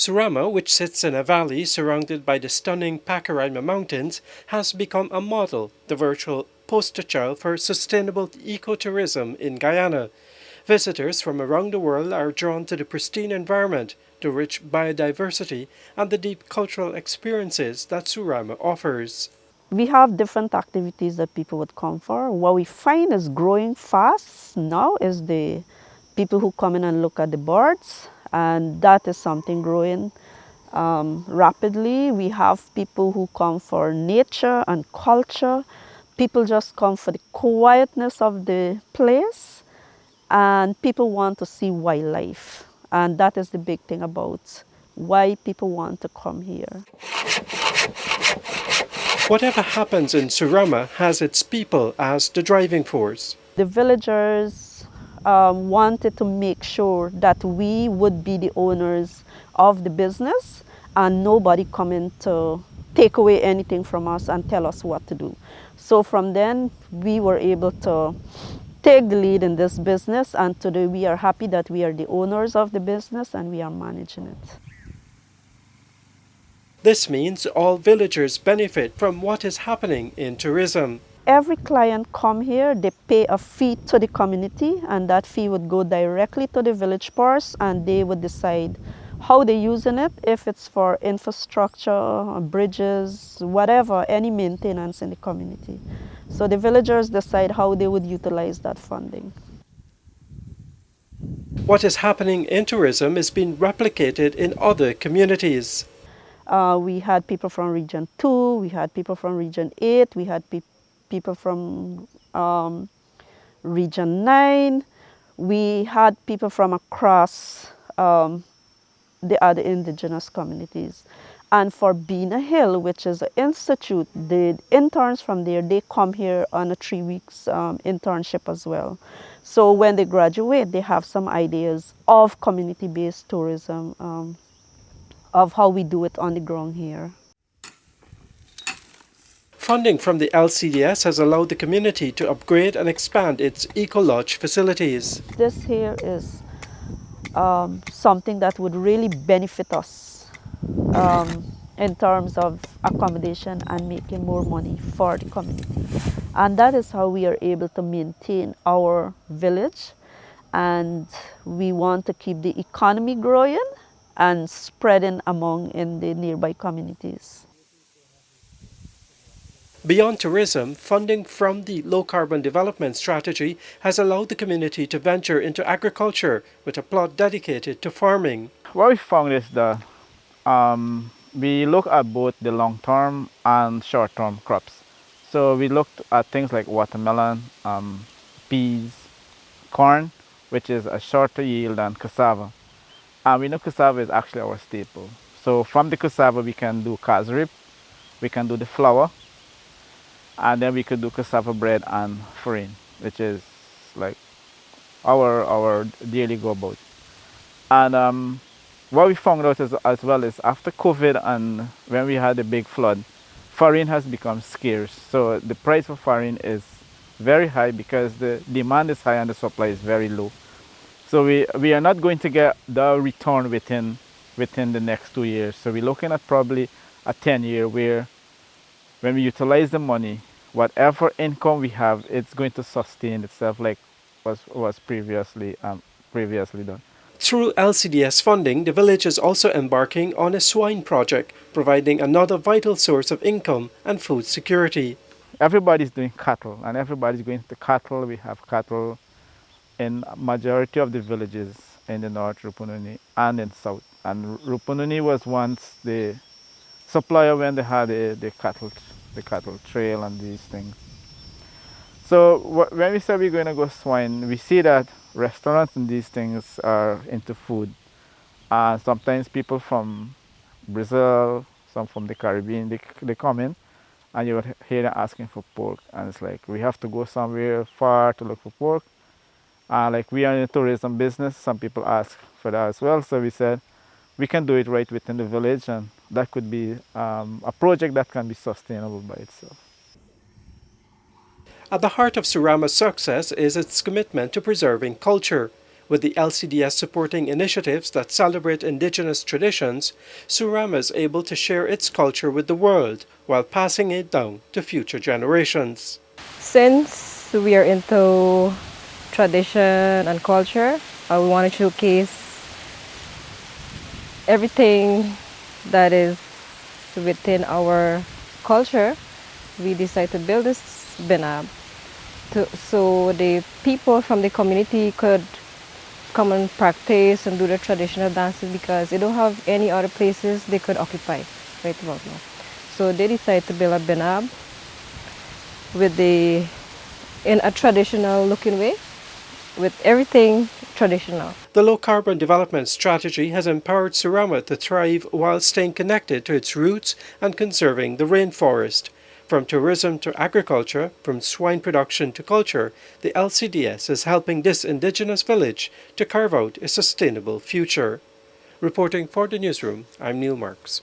Surama, which sits in a valley surrounded by the stunning Pacaraima Mountains, has become a model, the virtual poster child for sustainable ecotourism in Guyana. Visitors from around the world are drawn to the pristine environment, the rich biodiversity, and the deep cultural experiences that Surama offers. We have different activities that people would come for. What we find is growing fast now is the people who come in and look at the birds, and that is something growing rapidly. We have people who come for nature and culture. People just come for the quietness of the place, and people want to see wildlife. And that is the big thing about why people want to come here. Whatever happens in Surama has its people as the driving force. The villagers wanted to make sure that we would be the owners of the business and nobody coming to take away anything from us and tell us what to do. So from then we were able to take the lead in this business, and today we are happy that we are the owners of the business and we are managing it. This means all villagers benefit from what is happening in tourism. Every client come here, they pay a fee to the community, and that fee would go directly to the village purse, and they would decide how they're using it, if it's for infrastructure, bridges, whatever, any maintenance in the community. So the villagers decide how they would utilize that funding. What is happening in tourism is being replicated in other communities. We had people from Region 2, we had people from Region 8, we had people from Region 9. We had people from across the other indigenous communities. And for Bina Hill, which is an institute, the interns from there, they come here on a 3 weeks internship as well. So when they graduate, they have some ideas of community-based tourism, of how we do it on the ground here. Funding from the LCDS has allowed the community to upgrade and expand its eco-lodge facilities. This here is something that would really benefit us in terms of accommodation and making more money for the community. And that is how we are able to maintain our village, and we want to keep the economy growing and spreading among in the nearby communities. Beyond tourism, funding from the Low Carbon Development Strategy has allowed the community to venture into agriculture with a plot dedicated to farming. What we found is that we look at both the long-term and short-term crops. So we looked at things like watermelon, peas, corn, which is a shorter yield than cassava. And we know cassava is actually our staple. So from the cassava we can do casrib, we can do the flour, and then we could do cassava bread and farine, which is like our daily go about. And what we found out as well is after COVID and when we had a big flood, farine has become scarce. So the price for farine is very high because the demand is high and the supply is very low. So we are not going to get the return within the next 2 years. So we're looking at probably a 10-year where when we utilize the money, whatever income we have, it's going to sustain itself like was previously done. Through LCDS funding, the village is also embarking on a swine project, providing another vital source of income and food security. Everybody's doing cattle, and everybody's going to cattle. We have cattle in majority of the villages in the north, Rupununi, and in south. And Rupununi was once the supplier when they had the cattle trail and these things. So when we say we're going to go swine, we see that restaurants and these things are into food. And sometimes people from Brazil, some from the Caribbean, they come in and you would hear them asking for pork. And it's like, we have to go somewhere far to look for pork. Like we are in the tourism business, some people ask for that as well. So we said, we can do it right within the village, and that could be a project that can be sustainable by itself. At the heart of Surama's success is its commitment to preserving culture. With the LCDS supporting initiatives that celebrate indigenous traditions, Surama'S is able to share its culture with the world while passing it down to future generations. Since we are into tradition and culture, we want to showcase everything that is within our culture. We decided to build this binab so the people from the community could come and practice and do the traditional dances because they don't have any other places they could occupy right about now. So they decided to build a binab in a traditional looking way with everything traditional. The low-carbon development strategy has empowered Surama to thrive while staying connected to its roots and conserving the rainforest. From tourism to agriculture, from swine production to culture, the LCDS is helping this indigenous village to carve out a sustainable future. Reporting for the newsroom, I'm Neil Marks.